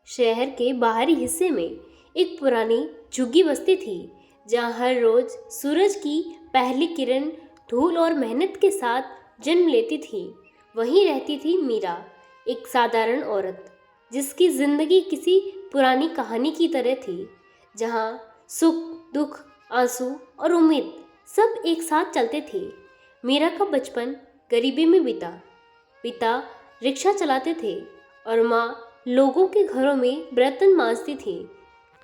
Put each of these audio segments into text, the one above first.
शहर के बाहरी हिस्से में एक पुरानी झुग्गी बस्ती थी, जहाँ हर रोज सूरज की पहली किरण धूल और मेहनत के साथ जन्म लेती थी। वहीं रहती थी मीरा, एक साधारण औरत जिसकी जिंदगी किसी पुरानी कहानी की तरह थी, जहाँ सुख, दुख, आंसू और उम्मीद सब एक साथ चलते थे। मीरा का बचपन गरीबी में बीता। पिता रिक्शा चलाते थे और माँ लोगों के घरों में बर्तन मांजती थी।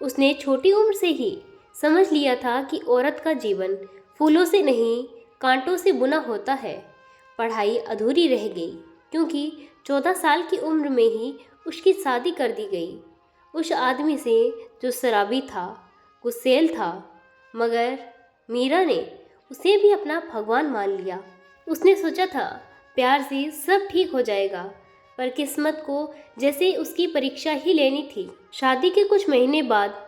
उसने छोटी उम्र से ही समझ लिया था कि औरत का जीवन फूलों से नहीं, कांटों से बुना होता है। पढ़ाई अधूरी रह गई क्योंकि 14 साल की उम्र में ही उसकी शादी कर दी गई, उस आदमी से जो शराबी था, गुस्सैल था। मगर मीरा ने उसे भी अपना भगवान मान लिया। उसने सोचा था प्यार से सब ठीक हो जाएगा, पर किस्मत को जैसे उसकी परीक्षा ही लेनी थी। शादी के कुछ महीने बाद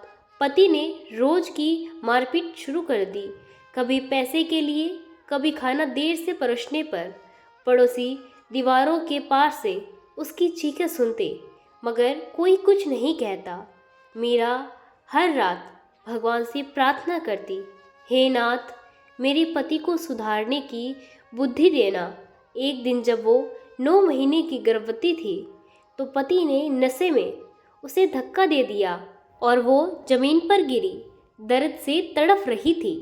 पति ने रोज की मारपीट शुरू कर दी। कभी पैसे के लिए, कभी खाना देर से परोसने पर। पड़ोसी दीवारों के पार से उसकी चीखें सुनते, मगर कोई कुछ नहीं कहता। मीरा हर रात भगवान से प्रार्थना करती, हे नाथ, मेरे पति को सुधारने की बुद्धि देना। एक दिन जब वो 9 महीने की गर्भवती थी, तो पति ने नशे में उसे धक्का दे दिया और वो जमीन पर गिरी। दर्द से तड़प रही थी,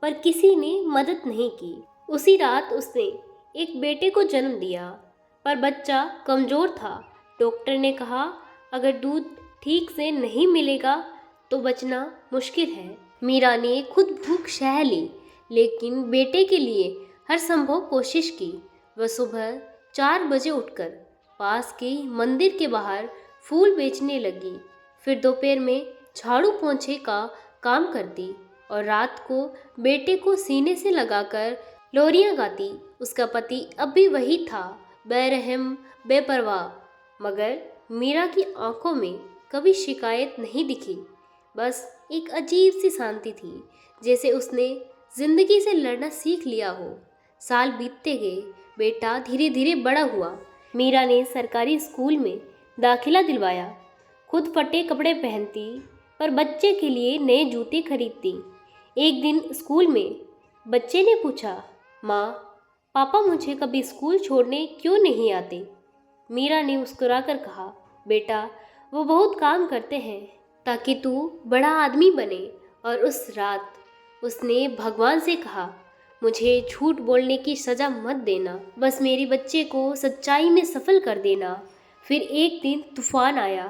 पर किसी ने मदद नहीं की। उसी रात उसने एक बेटे को जन्म दिया, पर बच्चा कमज़ोर था। डॉक्टर ने कहा, अगर दूध ठीक से नहीं मिलेगा तो बचना मुश्किल है। मीरा ने खुद भूख सह ली, लेकिन बेटे के लिए हर संभव कोशिश की। वह सुबह 4 बजे उठकर पास के मंदिर के बाहर फूल बेचने लगी। फिर दोपहर में झाड़ू पोंछे का काम करती और रात को बेटे को सीने से लगाकर लोरियां गाती। उसका पति अब भी वही था, बेरहम, बेपरवाह। मगर मीरा की आंखों में कभी शिकायत नहीं दिखी, बस एक अजीब सी शांति थी, जैसे उसने जिंदगी से लड़ना सीख लिया हो। साल बीतते गए, बेटा धीरे धीरे बड़ा हुआ। मीरा ने सरकारी स्कूल में दाखिला दिलवाया। खुद फटे कपड़े पहनती, पर बच्चे के लिए नए जूते खरीदती। एक दिन स्कूल में बच्चे ने पूछा, माँ, पापा मुझे कभी स्कूल छोड़ने क्यों नहीं आते? मीरा ने मुस्कुराकर कहा, बेटा, वो बहुत काम करते हैं ताकि तू बड़ा आदमी बने। और उस रात उसने भगवान से कहा, मुझे झूठ बोलने की सज़ा मत देना, बस मेरे बच्चे को सच्चाई में सफल कर देना। फिर एक दिन तूफान आया।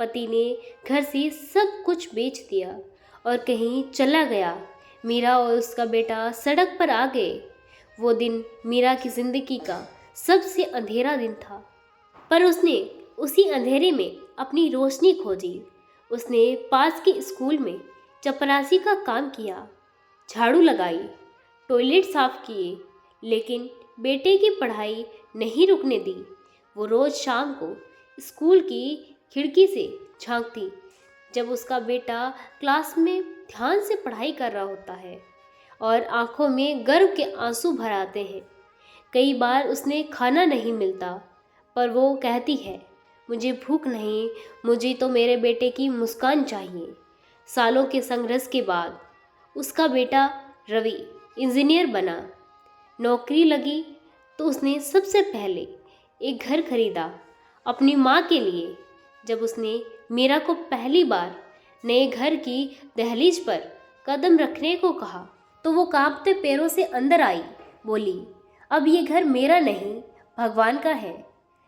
पति ने घर से सब कुछ बेच दिया और कहीं चला गया। मीरा और उसका बेटा सड़क पर आ गए। वो दिन मीरा की ज़िंदगी का सबसे अंधेरा दिन था, पर उसने उसी अंधेरे में अपनी रोशनी खोजी। उसने पास के स्कूल में चपरासी का काम किया, झाड़ू लगाई, टॉयलेट साफ किए, लेकिन बेटे की पढ़ाई नहीं रुकने दी। वो रोज़ शाम को स्कूल की खिड़की से झांकती, जब उसका बेटा क्लास में ध्यान से पढ़ाई कर रहा होता है और आंखों में गर्व के आंसू भर आते हैं। कई बार उसने खाना नहीं मिलता, पर वो कहती है, मुझे भूख नहीं, मुझे तो मेरे बेटे की मुस्कान चाहिए। सालों के संघर्ष के बाद उसका बेटा रवि इंजीनियर बना। नौकरी लगी तो उसने सबसे पहले एक घर खरीदा अपनी माँ के लिए। जब उसने मीरा को पहली बार नए घर की दहलीज पर कदम रखने को कहा, तो वो कांपते पैरों से अंदर आई, बोली, अब ये घर मेरा नहीं, भगवान का है।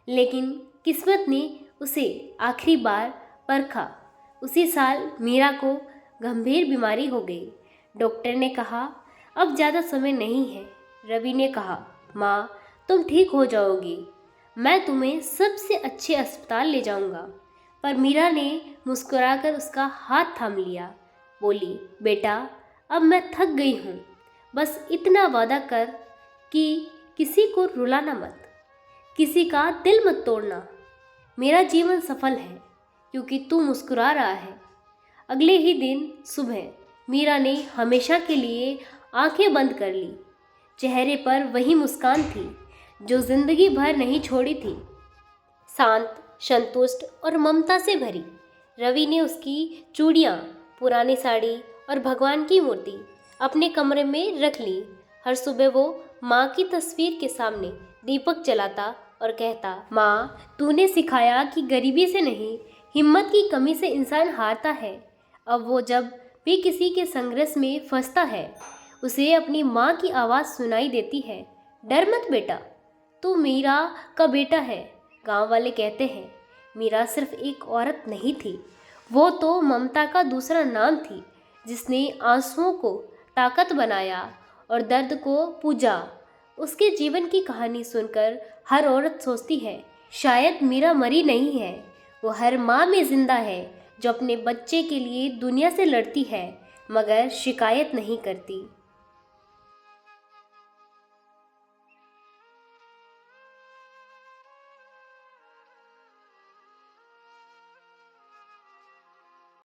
लेकिन किस्मत ने उसे आखिरी बार परखा। उसी साल मीरा को गंभीर बीमारी हो गई। डॉक्टर ने कहा, अब ज़्यादा समय नहीं है। रवि ने कहा, माँ, तुम ठीक हो जाओगी, मैं तुम्हें सबसे अच्छे अस्पताल ले जाऊंगा। पर मीरा ने मुस्कुराकर उसका हाथ थाम लिया, बोली, बेटा, अब मैं थक गई हूँ, बस इतना वादा कर कि किसी को रुलाना मत, किसी का दिल मत तोड़ना। मेरा जीवन सफल है क्योंकि तू मुस्कुरा रहा है। अगले ही दिन सुबह मीरा ने हमेशा के लिए आंखें बंद कर ली। चेहरे पर वही मुस्कान थी जो जिंदगी भर नहीं छोड़ी थी, शांत, संतुष्ट और ममता से भरी। रवि ने उसकी चूड़ियाँ, पुरानी साड़ी और भगवान की मूर्ति अपने कमरे में रख ली। हर सुबह वो माँ की तस्वीर के सामने दीपक जलाता और कहता, माँ, तूने सिखाया कि गरीबी से नहीं, हिम्मत की कमी से इंसान हारता है। अब वो जब भी किसी के संघर्ष में फंसता है, उसे अपनी माँ की आवाज़ सुनाई देती है, डर मत बेटा, तू मीरा का बेटा है। गांव वाले कहते हैं, मीरा सिर्फ एक औरत नहीं थी, वो तो ममता का दूसरा नाम थी, जिसने आंसुओं को ताकत बनाया और दर्द को पूजा। उसके जीवन की कहानी सुनकर हर औरत सोचती है, शायद मीरा मरी नहीं है, वो हर माँ में जिंदा है जो अपने बच्चे के लिए दुनिया से लड़ती है मगर शिकायत नहीं करती।